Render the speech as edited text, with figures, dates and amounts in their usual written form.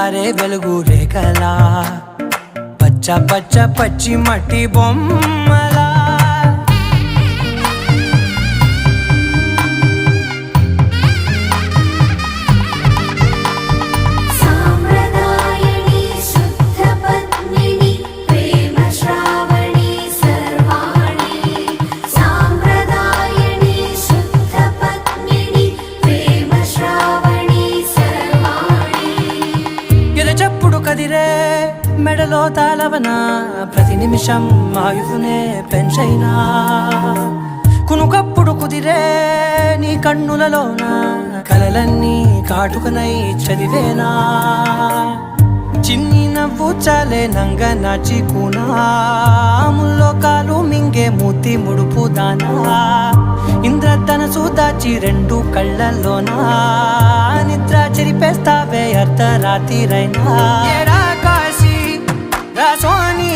పారే వెలుగు రేఖలా పచ్చ పచ్చ పచ్చి మట్టి బొమ్మలా చెప్పుడు కదిరే మెడలో తాళవన ప్రతి నిమిషం ఆయుధునే పెంచైనా కునుకప్పుడు కుదిరే నీ కన్నులలోన కలలన్నీ కాటుకనై చదివేనా చిన్ని నవ్వు చాలే నంగ నాచి కూనాముల్లో కాలు మింగే మూతి ముడుపు దానా ఇంద్రధనసు దాచి రెండు కళ్ళల్లోనా నిద్ర చెరిపేస్తావే అర్ధరాత్రిరైనా కాశీ రాసోని